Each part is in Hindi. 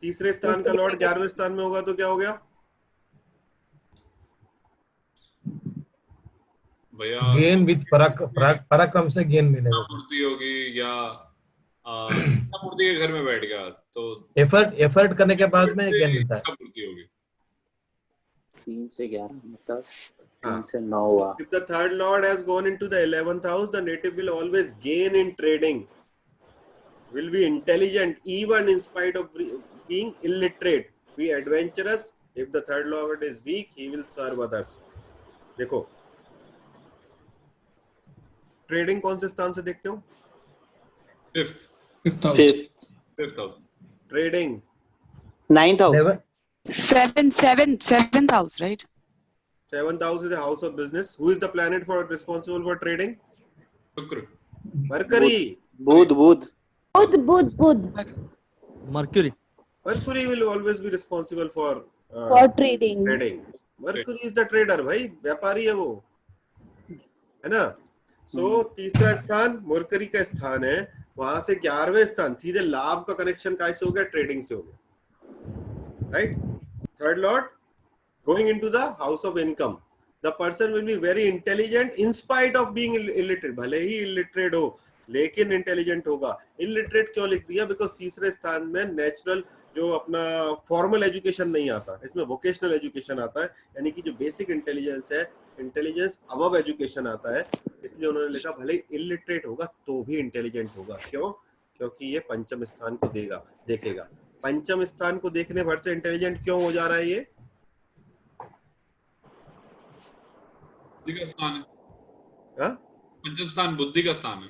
तीसरे स्थान का लॉर्ड 11वें स्थान में होगा तो क्या हो गया भैया? गेन विद पराक्रम से गेन मिलेगा, पूर्ति होगी या पूर्ति के घर में बैठ गया तो एफर्ट करने के बाद में गेन मिलता है। पूर्ति होगी। 3 से 11 मतलब 3 से 9 हुआ। If the third lord has gone into the 11th house, the native will always gain in trading, will be intelligent even in spite of being illiterate, be adventurous. If the third lord is weak, he will serve others. देखो ट्रेडिंग कौन से स्थान से देखते हो? Fifth house. Trading 9th house, 7th house, right? 7th house is a house of business. Who is the planet for responsible for trading? Shukra. Mercury. Budh Mercury. Mercury will always be responsible for trading. Mercury is the trader, भाई व्यापारी है वो, है ना? सो तीसरा स्थान मरकरी का स्थान है, वहां से 11वें स्थान सीधे लाभ का कनेक्शन कैसे हो गया? ट्रेडिंग से हो गया, right? Third Lord going into the house of income. The person will be very intelligent in spite of being illiterate. भले ही illiterate हो लेकिन इंटेलिजेंट होगा। इलिटरेट क्यों लिख दिया? बिकॉज तीसरे स्थान में नेचुरल जो अपना फॉर्मल एजुकेशन नहीं आता, इसमें वोकेशनल एजुकेशन आता है, यानी कि जो बेसिक इंटेलिजेंस है, इंटेलिजेंस अबव एजुकेशन आता है, इसलिए उन्होंने लिखा भले इलिटरेट होगा तो भी इंटेलिजेंट होगा। क्यों? क्योंकि ये पंचम स्थान को देखेगा। पंचम स्थान को देखने भर से इंटेलिजेंट क्यों हो जा रहा है? ये बुद्धि का स्थान है। पंचम स्थान बुद्धि का स्थान है।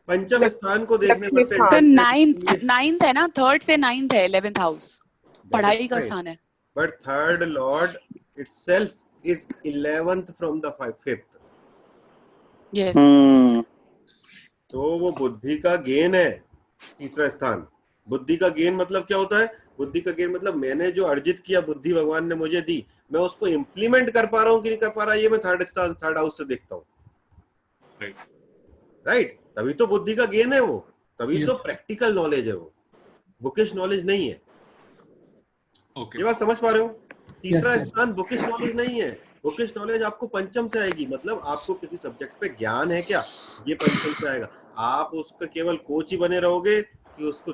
पंचम स्थान को देखने पर से तो नाइन्थ है ना, थर्ड से 9th है 11th हाउस, पढ़ाई का स्थान है। But third Lord itself is 11th from the 5th। Yes, तो वो बुद्धि का गेन है तीसरा स्थान। बुद्धि का गेन मतलब क्या होता है? बुद्धि का गेन मतलब मैंने जो अर्जित किया, बुद्धि भगवान ने मुझे दी, मैं उसको इम्प्लीमेंट कर पा रहा हूँ कि नहीं कर पा रहा, ये मैं थर्ड हाउस से देखता हूँ, राइट? तभी तो बुद्धि का गेन है वो, तभी तो प्रैक्टिकल नॉलेज है वो, बुकिश नॉलेज नहीं है। ये बात समझ पा रहे हो? तीसरा स्थान बुकिश नॉलेज नहीं है। बुकिश नॉलेज आपको पंचम से आएगी, मतलब आपको किसी सब्जेक्ट पे ज्ञान है क्या, ये पंचम से आएगा। आप उसका केवल कोच ही बने रहोगे कि उसको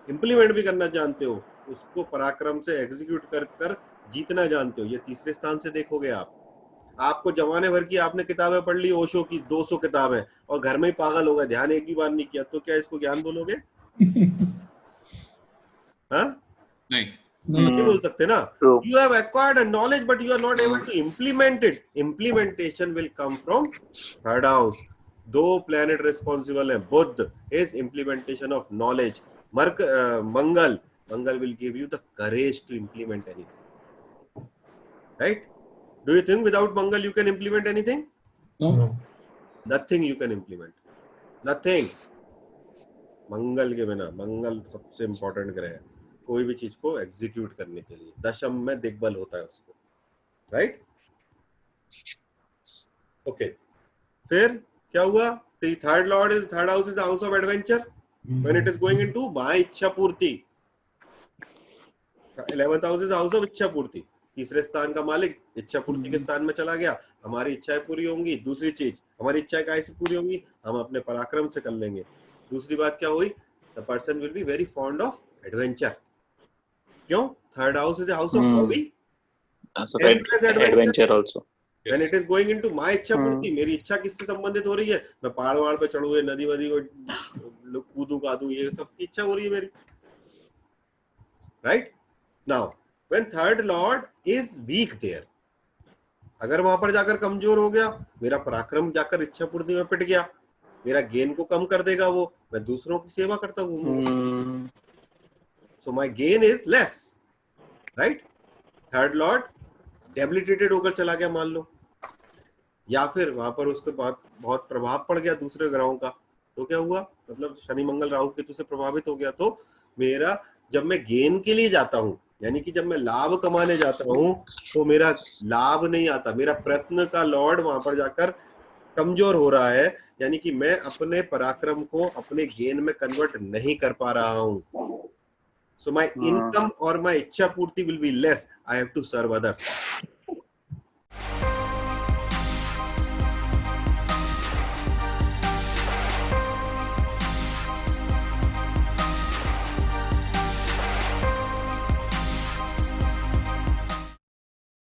इम्प्लीमेंट भी करना जानते हो, उसको पराक्रम से एग्जीक्यूट कर जीतना जानते हो, ये तीसरे स्थान से देखोगे आप। आपको जमाने भर की आपने किताबें पढ़ ली, ओशो की 200 किताबें, और घर में ही पागल हो गए, ध्यान एक भी बार नहीं किया, तो क्या इसको ज्ञान बोलोगे? हाँ, नहीं बोल सकते ना। You have acquired a knowledge but you are not able to implement it. Implementation will come from third house. दो planet responsible है। बुध is implementation of knowledge. Mangal will give you the courage to implement anything. Right? Do you think without Mangal you can implement anything? No. Nothing you can implement. Nothing. मंगल के बिना, मंगल सबसे इंपॉर्टेंट ग्रह है कोई भी चीज को एग्जीक्यूट करने के लिए। दशम में दिग्बल होता है उसको, राइट? ओके, फिर क्या हुआ? Third Lord is third house is the house of adventure when it is going into my इच्छा पूर्ति। 11th house is house of इच्छा पूर्ति। तीसरे स्थान का मालिक इच्छा पूर्ति के स्थान में चला गया, हमारी इच्छाएं पूरी होंगी। दूसरी चीज, हमारी इच्छाएं कैसे पूरी होंगी? हम अपने पराक्रम से कर लेंगे। दूसरी बात क्या हुई? The person will be very fond of adventure. क्यों? Third house is a house of hobby, adventure also. When it is going into my इच्छा पूर्ति, मेरी इच्छा किससे संबंधित हो रही है? मैं पहाड़ पे चढ़ूं, नदी वदी को कूदूं कादूं, ये सब की इच्छा हो रही है मेरी, right? Now when third lord is weak there, अगर वहां पर जाकर कमजोर हो गया, मेरा पराक्रम जाकर इच्छा पूर्ति में पिट गया, मेरा गेन को कम कर देगा वो, मैं दूसरों की सेवा करता घूमूंगा, so my gain is less, right? Third Lord debilitated होकर चला गया मान लो, या फिर वहां पर उसके बाद बहुत प्रभाव पड़ गया दूसरे ग्रहों का, तो क्या हुआ? मतलब शनि मंगल राहु केतु से प्रभावित हो गया, तो मेरा जब मैं गेन के लिए जाता हूं, यानी कि जब मैं लाभ कमाने जाता हूं, तो मेरा लाभ नहीं आता, मेरा प्रयत्न का लॉर्ड वहां पर जाकर कमजोर हो रहा है, यानी कि मैं अपने पराक्रम को अपने गेन में कन्वर्ट नहीं कर पा रहा हूं। So my हाँ। income or my इच्छा पूर्ति will be less. I have to serve others.